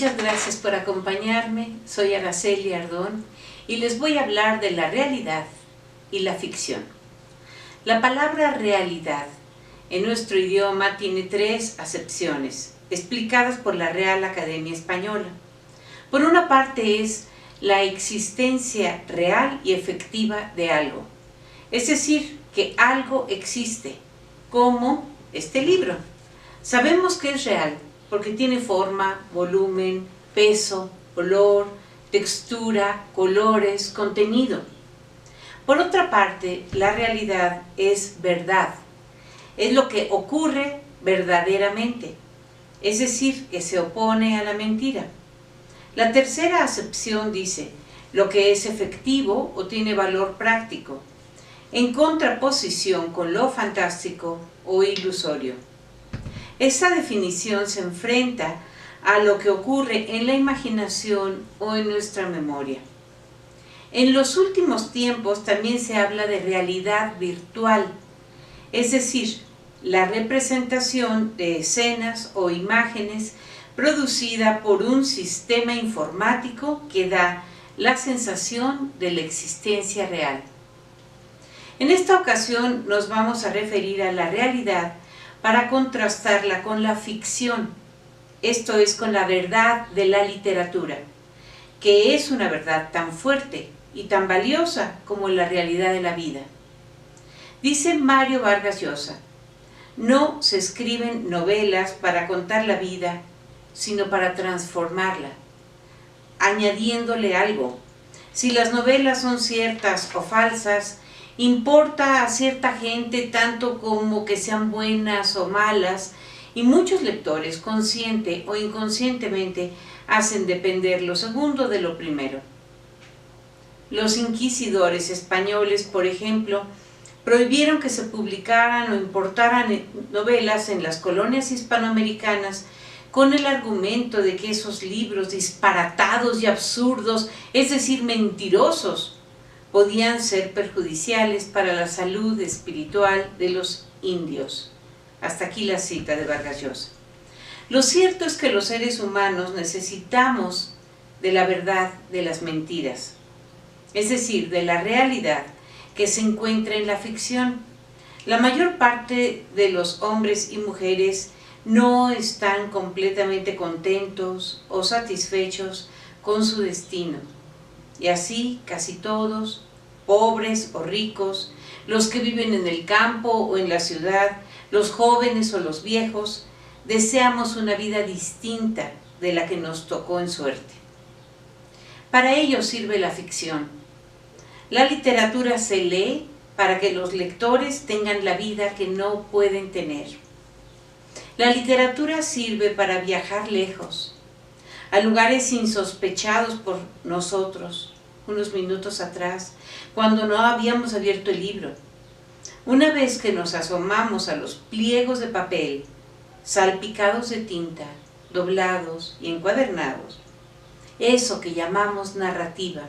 Muchas gracias por acompañarme. Soy Araceli Ardón y les voy a hablar de la realidad y la ficción. La palabra realidad en nuestro idioma tiene 3 acepciones, explicadas por la Real Academia Española. Por una parte es la existencia real y efectiva de algo, es decir, que algo existe, como este libro. Sabemos que es real porque tiene forma, volumen, peso, olor, textura, colores, contenido. Por otra parte, la realidad es verdad, es lo que ocurre verdaderamente, es decir, que se opone a la mentira. La tercera acepción dice lo que es efectivo o tiene valor práctico, en contraposición con lo fantástico o ilusorio. Esta definición se enfrenta a lo que ocurre en la imaginación o en nuestra memoria. En los últimos tiempos también se habla de realidad virtual, es decir, la representación de escenas o imágenes producida por un sistema informático que da la sensación de la existencia real. En esta ocasión nos vamos a referir a la realidad para contrastarla con la ficción, esto es, con la verdad de la literatura, que es una verdad tan fuerte y tan valiosa como la realidad de la vida. Dice Mario Vargas Llosa: no se escriben novelas para contar la vida, sino para transformarla, añadiéndole algo. Si las novelas son ciertas o falsas, importa a cierta gente tanto como que sean buenas o malas, y muchos lectores, consciente o inconscientemente, hacen depender lo segundo de lo primero. Los inquisidores españoles, por ejemplo, prohibieron que se publicaran o importaran novelas en las colonias hispanoamericanas con el argumento de que esos libros disparatados y absurdos, es decir, mentirosos, podían ser perjudiciales para la salud espiritual de los indios. Hasta aquí la cita de Vargas Llosa. Lo cierto es que los seres humanos necesitamos de la verdad de las mentiras, es decir, de la realidad que se encuentra en la ficción. La mayor parte de los hombres y mujeres no están completamente contentos o satisfechos con su destino. Y así casi todos, pobres o ricos, los que viven en el campo o en la ciudad, los jóvenes o los viejos, deseamos una vida distinta de la que nos tocó en suerte. Para ello sirve la ficción. La literatura se lee para que los lectores tengan la vida que no pueden tener. La literatura sirve para viajar lejos, a lugares insospechados por nosotros, unos minutos atrás, cuando no habíamos abierto el libro. Una vez que nos asomamos a los pliegos de papel, salpicados de tinta, doblados y encuadernados, eso que llamamos narrativa,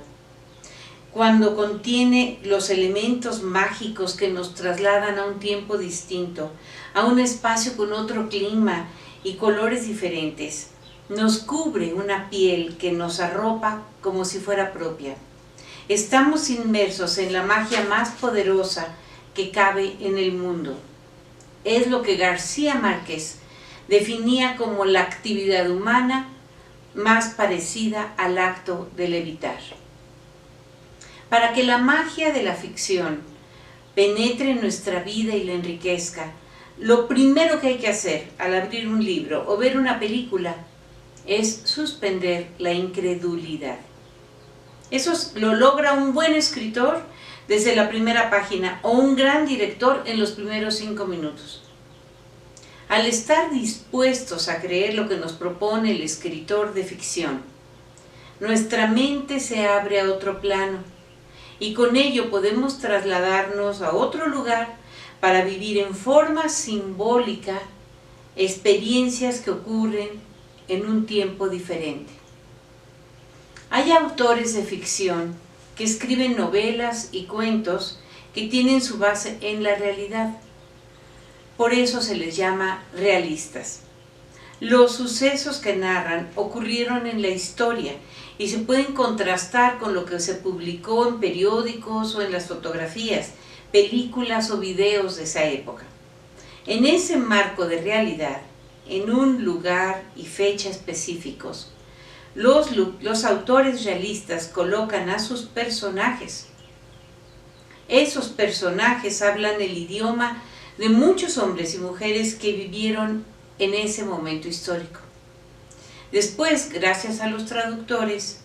cuando contiene los elementos mágicos que nos trasladan a un tiempo distinto, a un espacio con otro clima y colores diferentes, nos cubre una piel que nos arropa como si fuera propia. Estamos inmersos en la magia más poderosa que cabe en el mundo. Es lo que García Márquez definía como la actividad humana más parecida al acto de levitar. Para que la magia de la ficción penetre en nuestra vida y la enriquezca, lo primero que hay que hacer al abrir un libro o ver una película es suspender la incredulidad. Eso lo logra un buen escritor desde la primera página o un gran director en los primeros 5 minutos. Al estar dispuestos a creer lo que nos propone el escritor de ficción, nuestra mente se abre a otro plano y con ello podemos trasladarnos a otro lugar para vivir en forma simbólica experiencias que ocurren en un tiempo diferente. Hay autores de ficción que escriben novelas y cuentos que tienen su base en la realidad. Por eso se les llama realistas. Los sucesos que narran ocurrieron en la historia y se pueden contrastar con lo que se publicó en periódicos o en las fotografías, películas o videos de esa época. En ese marco de realidad, en un lugar y fecha específicos, los autores realistas colocan a sus personajes. Esos personajes hablan el idioma de muchos hombres y mujeres que vivieron en ese momento histórico. Después, gracias a los traductores,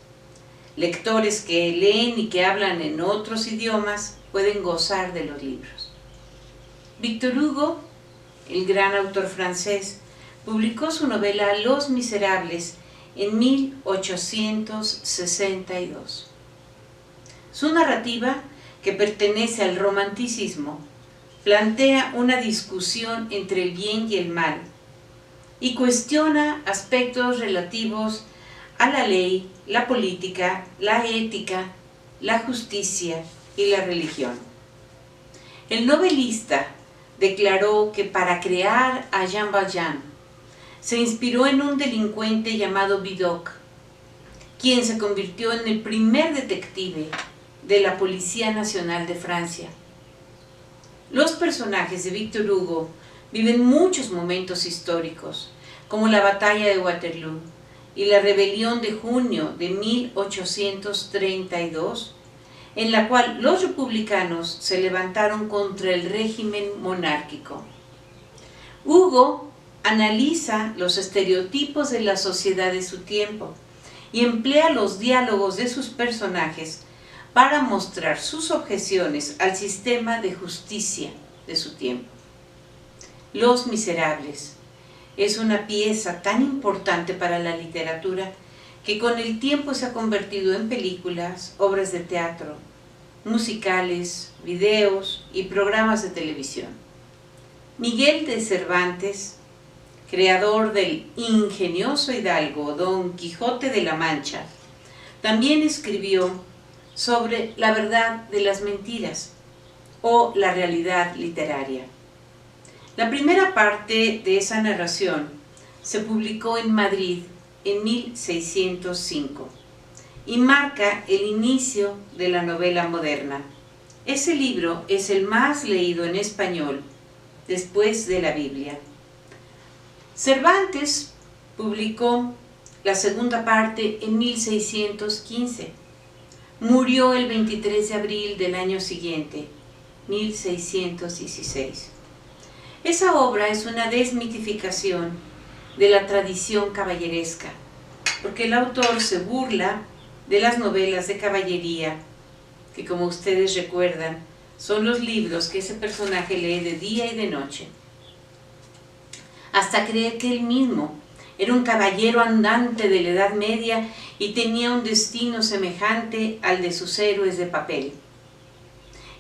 lectores que leen y que hablan en otros idiomas, pueden gozar de los libros. Victor Hugo, el gran autor francés, publicó su novela Los Miserables en 1862. Su narrativa, que pertenece al romanticismo, plantea una discusión entre el bien y el mal y cuestiona aspectos relativos a la ley, la política, la ética, la justicia y la religión. El novelista declaró que para crear a Jean Valjean se inspiró en un delincuente llamado Vidocq, quien se convirtió en el primer detective de la Policía Nacional de Francia. Los personajes de Victor Hugo viven muchos momentos históricos, como la batalla de Waterloo y la rebelión de junio de 1832, en la cual los republicanos se levantaron contra el régimen monárquico. Hugo analiza los estereotipos de la sociedad de su tiempo y emplea los diálogos de sus personajes para mostrar sus objeciones al sistema de justicia de su tiempo. Los Miserables es una pieza tan importante para la literatura que con el tiempo se ha convertido en películas, obras de teatro, musicales, videos y programas de televisión. Miguel de Cervantes, creador del ingenioso hidalgo Don Quijote de la Mancha, también escribió sobre la verdad de las mentiras o la realidad literaria. La primera parte de esa narración se publicó en Madrid en 1605 y marca el inicio de la novela moderna. Ese libro es el más leído en español después de la Biblia. Cervantes publicó la segunda parte en 1615. Murió el 23 de abril del año siguiente, 1616. Esa obra es una desmitificación de la tradición caballeresca, porque el autor se burla de las novelas de caballería, que como ustedes recuerdan, son los libros que ese personaje lee de día y de noche, hasta creer que él mismo era un caballero andante de la Edad Media y tenía un destino semejante al de sus héroes de papel.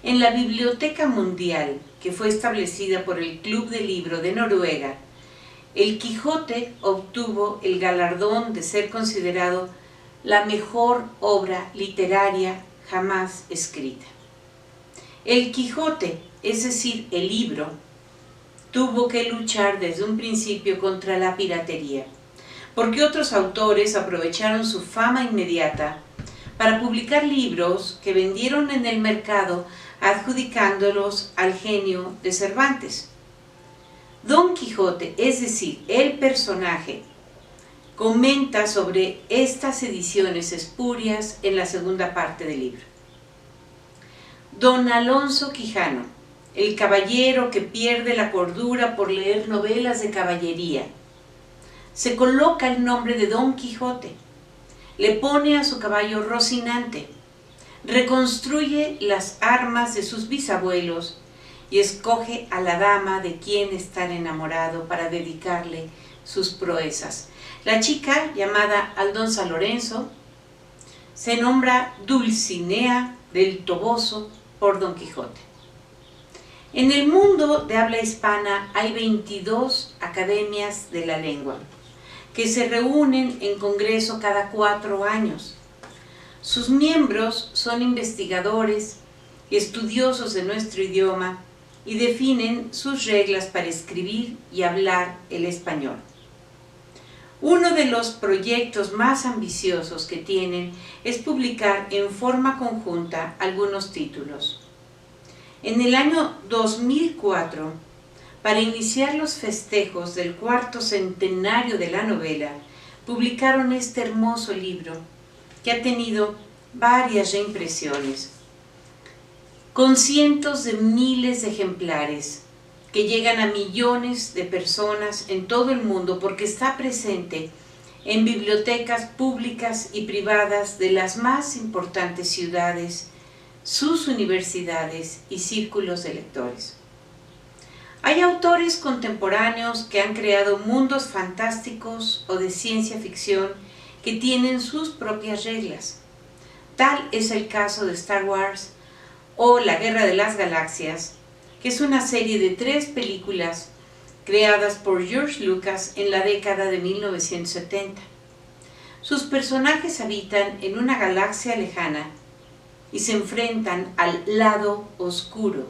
En la Biblioteca Mundial, que fue establecida por el Club del Libro de Noruega, El Quijote obtuvo el galardón de ser considerado la mejor obra literaria jamás escrita. El Quijote, es decir, el libro, tuvo que luchar desde un principio contra la piratería, porque otros autores aprovecharon su fama inmediata para publicar libros que vendieron en el mercado adjudicándolos al genio de Cervantes. Don Quijote, es decir, el personaje, comenta sobre estas ediciones espurias en la segunda parte del libro. Don Alonso Quijano, el caballero que pierde la cordura por leer novelas de caballería, se coloca el nombre de Don Quijote, le pone a su caballo Rocinante, reconstruye las armas de sus bisabuelos y escoge a la dama de quien está enamorado para dedicarle sus proezas. La chica, llamada Aldonza Lorenzo, se nombra Dulcinea del Toboso por Don Quijote. En el mundo de habla hispana hay 22 academias de la lengua, que se reúnen en congreso cada 4 años. Sus miembros son investigadores y estudiosos de nuestro idioma y definen sus reglas para escribir y hablar el español. Uno de los proyectos más ambiciosos que tienen es publicar en forma conjunta algunos títulos. En el año 2004, para iniciar los festejos del cuarto centenario de la novela, publicaron este hermoso libro, que ha tenido varias reimpresiones, con cientos de miles de ejemplares, que llegan a millones de personas en todo el mundo porque está presente en bibliotecas públicas y privadas de las más importantes ciudades, sus universidades y círculos de lectores. Hay autores contemporáneos que han creado mundos fantásticos o de ciencia ficción que tienen sus propias reglas. Tal es el caso de Star Wars o La Guerra de las Galaxias, que es una serie de 3 películas creadas por George Lucas en la década de 1970. Sus personajes habitan en una galaxia lejana y se enfrentan al lado oscuro,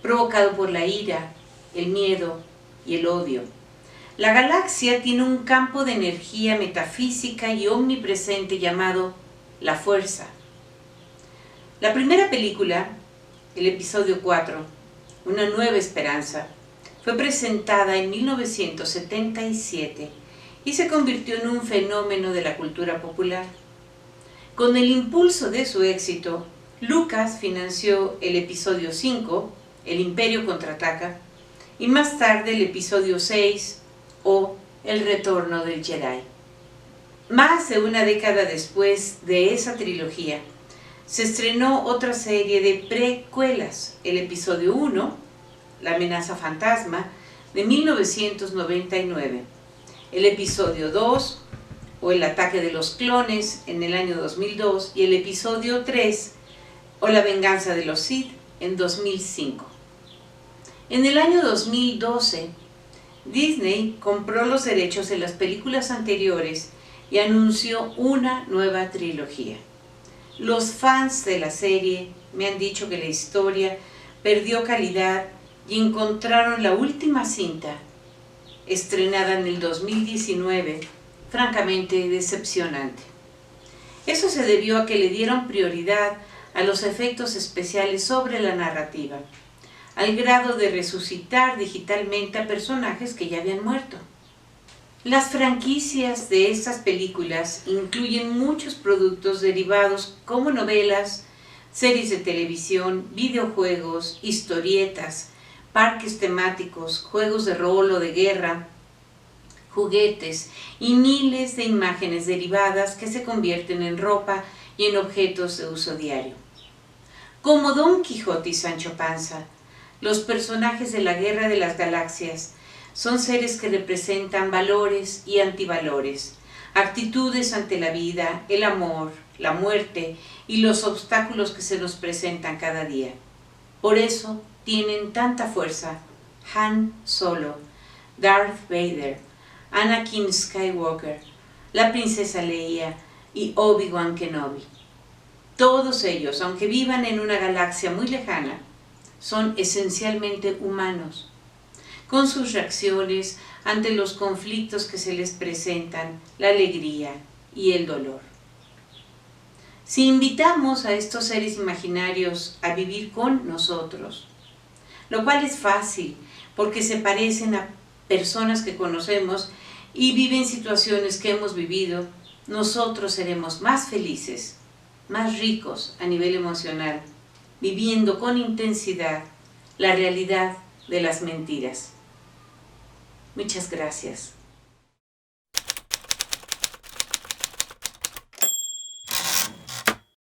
provocado por la ira, el miedo y el odio. La galaxia tiene un campo de energía metafísica y omnipresente llamado la Fuerza. La primera película, el episodio 4, Una Nueva Esperanza, fue presentada en 1977 y se convirtió en un fenómeno de la cultura popular. Con el impulso de su éxito, Lucas financió el episodio 5, El Imperio Contraataca, y más tarde el episodio 6, o El Retorno del Jedi. Más de una década después de esa trilogía, se estrenó otra serie de precuelas, el episodio 1, La Amenaza Fantasma, de 1999, el episodio 2, o El Ataque de los Clones, en el año 2002, y el episodio 3, o La Venganza de los Sith, en 2005. En el año 2012, Disney compró los derechos de las películas anteriores y anunció una nueva trilogía. Los fans de la serie me han dicho que la historia perdió calidad y encontraron la última cinta, estrenada en el 2019, francamente decepcionante. Eso se debió a que le dieron prioridad a los efectos especiales sobre la narrativa, al grado de resucitar digitalmente a personajes que ya habían muerto. Las franquicias de estas películas incluyen muchos productos derivados como novelas, series de televisión, videojuegos, historietas, parques temáticos, juegos de rol o de guerra, juguetes y miles de imágenes derivadas que se convierten en ropa y en objetos de uso diario. Como Don Quijote y Sancho Panza, los personajes de la Guerra de las Galaxias son seres que representan valores y antivalores, actitudes ante la vida, el amor, la muerte y los obstáculos que se nos presentan cada día. Por eso tienen tanta fuerza Han Solo, Darth Vader, Anakin Skywalker, la princesa Leia y Obi-Wan Kenobi. Todos ellos, aunque vivan en una galaxia muy lejana, son esencialmente humanos, con sus reacciones ante los conflictos que se les presentan, la alegría y el dolor. Si invitamos a estos seres imaginarios a vivir con nosotros, lo cual es fácil porque se parecen a personas que conocemos y viven situaciones que hemos vivido, nosotros seremos más felices, más ricos a nivel emocional, viviendo con intensidad la realidad de las mentiras. Muchas gracias.